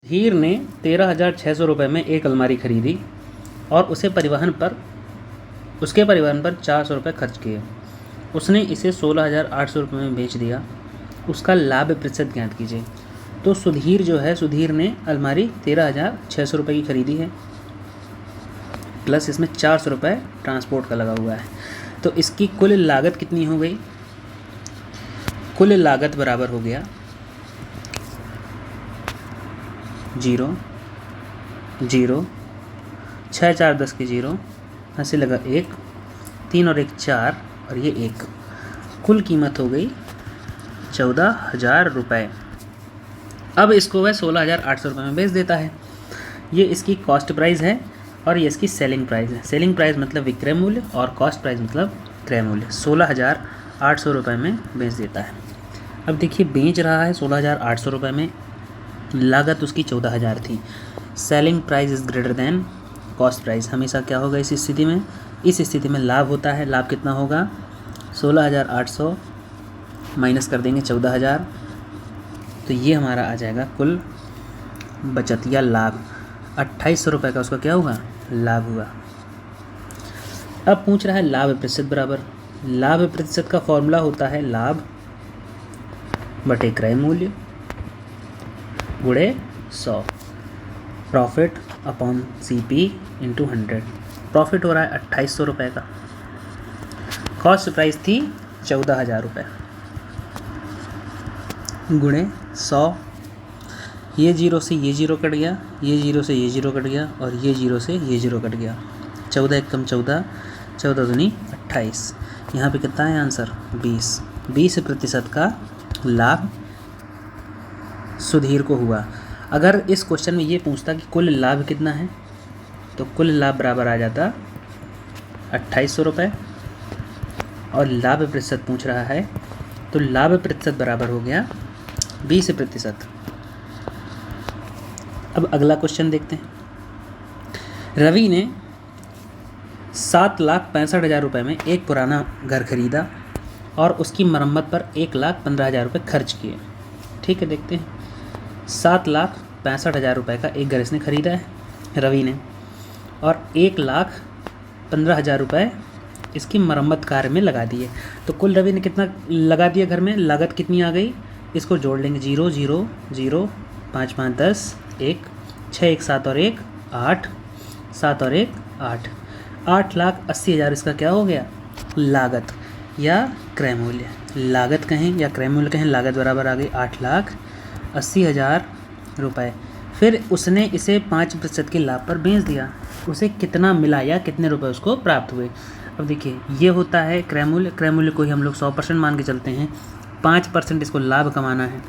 हीर ने 13,600 रुपये में एक अलमारी खरीदी और उसके परिवहन पर 400 रुपये खर्च किए। उसने इसे 16,800 रुपये में बेच दिया। उसका लाभ प्रतिशत ज्ञात कीजिए। तो सुधीर ने अलमारी 13,600 रुपये की खरीदी है, प्लस इसमें 400 रुपये ट्रांसपोर्ट का लगा हुआ है। तो इसकी कुल लागत कितनी हो गई? कुल लागत बराबर हो गया 0 0 6 4 10 के 0, यहाँ से लगा 1, 3 और 1 4 और ये 1। कुल कीमत हो गई 14,000 रुपये। अब इसको वह 16,800 रुपये में बेच देता है। ये इसकी कॉस्ट प्राइस है और ये इसकी सेलिंग प्राइस है। सेलिंग प्राइस मतलब विक्रय मूल्य और कॉस्ट प्राइस मतलब क्रय मूल्य। 16,800 रुपये में बेच देता है। अब देखिए, बेच रहा है 16,800 रुपये में, लागत उसकी 14,000 थी। Selling price is greater than cost price. हमेशा क्या होगा इस स्थिति में? इस स्थिति में लाभ होता है। लाभ कितना होगा? 16,800 माइनस कर देंगे 14,000, तो ये हमारा आ जाएगा कुल बचत या लाभ। 2,800 रुपये का उसका क्या हुआ? लाभ हुआ। अब पूछ रहा है लाभ प्रतिशत बराबर। लाभ प्रतिशत का फॉर्मूला होता है लाभ बटे क्रय मूल्य गुणे 100, profit upon CP into 100। Profit हो रहा है 2,800 रुपये का, कॉस्ट प्राइस थी 14,000 रुपये, गुणे 100। ये 0 से ये 0 कट गया, ये 0 से ये 0 कट गया और ये 0 से ये 0 कट गया। 14 एकम 14, 14 दूनी 28। यहाँ पे कितना है आंसर? 20% का लाभ सुधीर को हुआ। अगर इस क्वेश्चन में ये पूछता कि कुल लाभ कितना है, तो कुल लाभ बराबर आ जाता 2,800 रुपये, और लाभ प्रतिशत पूछ रहा है तो लाभ प्रतिशत बराबर हो गया 20%। अब अगला क्वेश्चन देखते हैं। रवि ने 7,65,000 रुपये में एक पुराना घर खरीदा और उसकी मरम्मत पर 1,15,000 रुपये खर्च किए। ठीक है, देखते हैं। 7,65,000 रुपये का एक घर इसने खरीदा है रवि ने, और 1,15,000 रुपये इसकी मरम्मत कार्य में लगा दिए। तो कुल रवि ने कितना लगा दिया घर में? लागत कितनी आ गई? इसको जोड़ लेंगे। 0 0 0 5 5 10 1 6 1 7 और 1 8 7 और 1 8 8,80,000 इसका क्या हो गया? लागत या क्रय मूल्य। लागत कहें या क्रय मूल्य कहें, लागत बराबर आ गई 8,80,000 रुपये। फिर उसने इसे 5% के लाभ पर बेच दिया। उसे कितना मिला या कितने रुपए उसको प्राप्त हुए? अब देखिए, ये होता है क्रय मूल्य। क्रय मूल्य को ही हम लोग 100% मान के चलते हैं। 5% इसको लाभ कमाना है,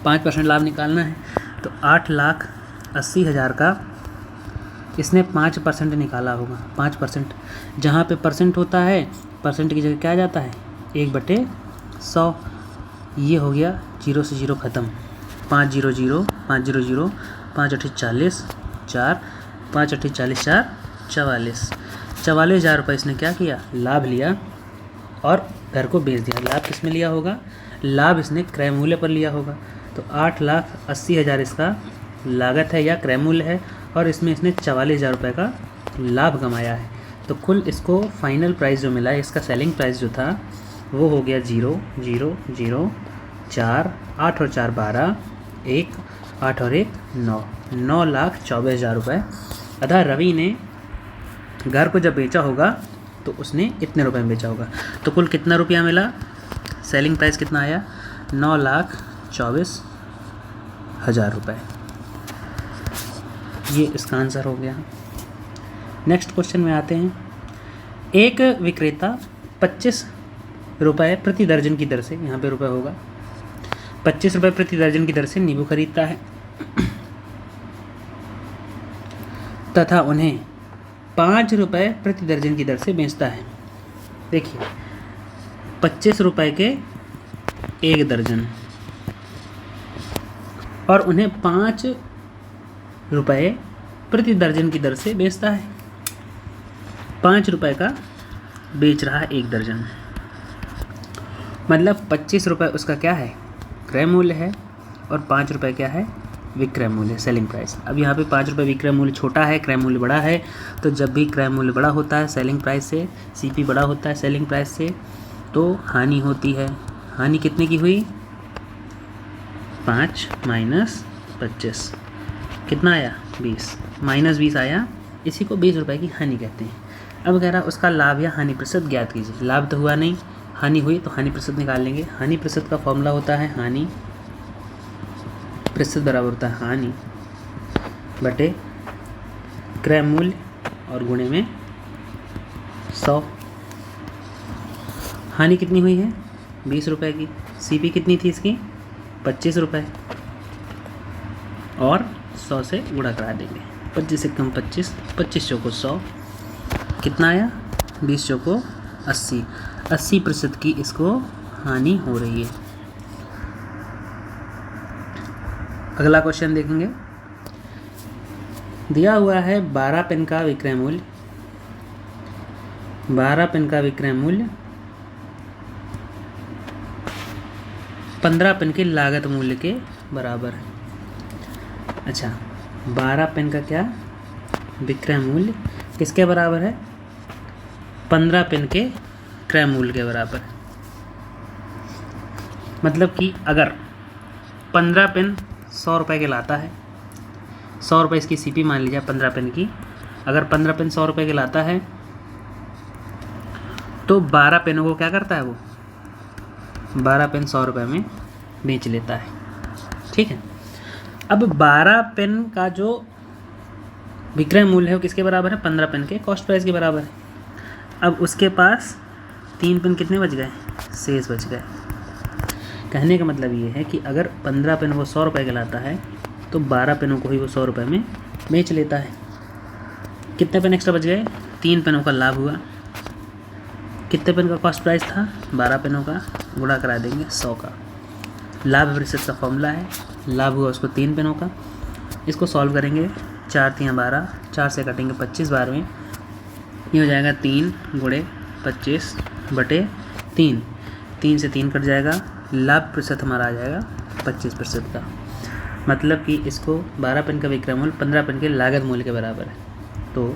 5% लाभ निकालना है। तो 8,80,000 का इसने 5% निकाला होगा। 5%, जहाँ पे परसेंट होता है, परसेंट की जगह क्या आ जाता है? 1/100। ये हो गया 0 से 0 ख़त्म। 5 0 0 5 0 0 5 8 40 4 5 8 40 4 44। 44,000 रुपये इसने क्या किया? लाभ लिया और घर को बेच दिया। लाभ किस में लिया होगा? लाभ इसने क्रय मूल्य पर लिया होगा। तो 8,80,000 इसका लागत है या क्रय मूल्य है, और इसमें इसने 44,000 रुपये का लाभ कमाया है। तो कुल इसको फाइनल प्राइस जो मिला है, इसका सेलिंग प्राइस जो था वो हो गया 0 0 0 4 8 और 4 12 1 8 और 1 9 9,24,000 रुपये। अतः रवि ने घर को जब बेचा होगा तो उसने इतने रुपए में बेचा होगा। तो कुल कितना रुपया मिला? सेलिंग प्राइस कितना आया? 9,24,000 रुपये। ये इसका आंसर हो गया। नेक्स्ट क्वेश्चन में आते हैं। एक विक्रेता 25 रुपये प्रति दर्जन की दर से, यहाँ पे रुपये होगा, 25 रुपये प्रति दर्जन की दर से नींबू खरीदता है तथा उन्हें 5 रुपये प्रति दर्जन की दर से बेचता है। देखिए, 25 रुपये के एक दर्जन और उन्हें 5 रुपये प्रति दर्जन की दर से बेचता है। 5 रुपये का बेच रहा है एक दर्जन, मतलब 25 रुपये उसका क्या है? क्रय मूल्य है, और 5 रुपये क्या है? विक्रय मूल्य सेलिंग प्राइस। अब यहाँ पे 5 रुपये विक्रय मूल्य छोटा है, क्रय मूल्य बड़ा है, तो जब भी क्रय मूल्य बड़ा होता है सेलिंग प्राइस से, सीपी बड़ा होता है सेलिंग प्राइस से, तो हानि होती है। हानि कितने की हुई? 5 माइनस 25 कितना आया? 20 माइनस 20 आया, इसी को 20 रुपये की हानि कहते हैं। अब कह रहा है उसका लाभ या हानि प्रतिशत ज्ञात कीजिए। लाभ तो हुआ नहीं, हानि हुई, तो हानि प्रतिशत निकाल लेंगे। हानि प्रतिशत का फॉर्मूला होता है हानि प्रतिशत बराबर होता है हानि बटे क्रय मूल्य और गुणे में 100। हानि कितनी हुई है? 20 रुपये की। सीपी कितनी थी इसकी? 25 रुपये, और 100 से गुणा करा देंगे। 25 से कम 25, 25 चौको 100, कितना आया? 20 चौको 80, 80% की इसको हानि हो रही है। अगला क्वेश्चन देखेंगे। दिया हुआ है 12 पेन का विक्रय मूल्य, 12 पेन का विक्रय मूल्य 15 पेन के लागत मूल्य के बराबर है। अच्छा, 12 पेन का क्या विक्रय मूल्य किसके बराबर है? 15 पेन के क्रय मूल्य के बराबर। मतलब कि अगर 15 पेन 100 रुपये के लाता है, 100 रुपये इसकी सीपी मान लीजिए 15 पेन की। अगर 15 पेन 100 रुपये के लाता है तो 12 पेनों को क्या करता है? वो 12 पेन 100 रुपये में बेच लेता है। ठीक है। अब 12 पेन का जो विक्रय मूल्य है वो किसके बराबर है? 15 पेन के कॉस्ट प्राइस के बराबर है। अब उसके पास 3 पेन कितने बच गए? शेष बच गए। कहने का मतलब ये है कि अगर 15 पेन वो 100 रुपये के लाता है तो 12 पेनों को ही वो 100 रुपये में बेच लेता है। कितने पेन एक्स्ट्रा बच गए? 3 पेनों का लाभ हुआ। कितने पेन का कॉस्ट प्राइस था? 12 पेनों का, गुणा करा देंगे 100 का। लाभ प्रतिशत का फॉर्मूला है, लाभ हुआ उसको 3 पेनों का। इसको सॉल्व करेंगे, 4 3 12, 4 से कटेंगे 25 बार में, ये हो जाएगा 3 गुणे 25 बटे 3, 3 से 3 कट जाएगा, लाभ प्रतिशत हमारा आ जाएगा 25% का। मतलब कि इसको 12 पेन का विक्रय मूल्य 15 पेन के लागत मूल्य के बराबर है। तो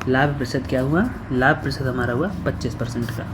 लाभ प्रतिशत क्या हुआ? लाभ प्रतिशत हमारा हुआ 25% का।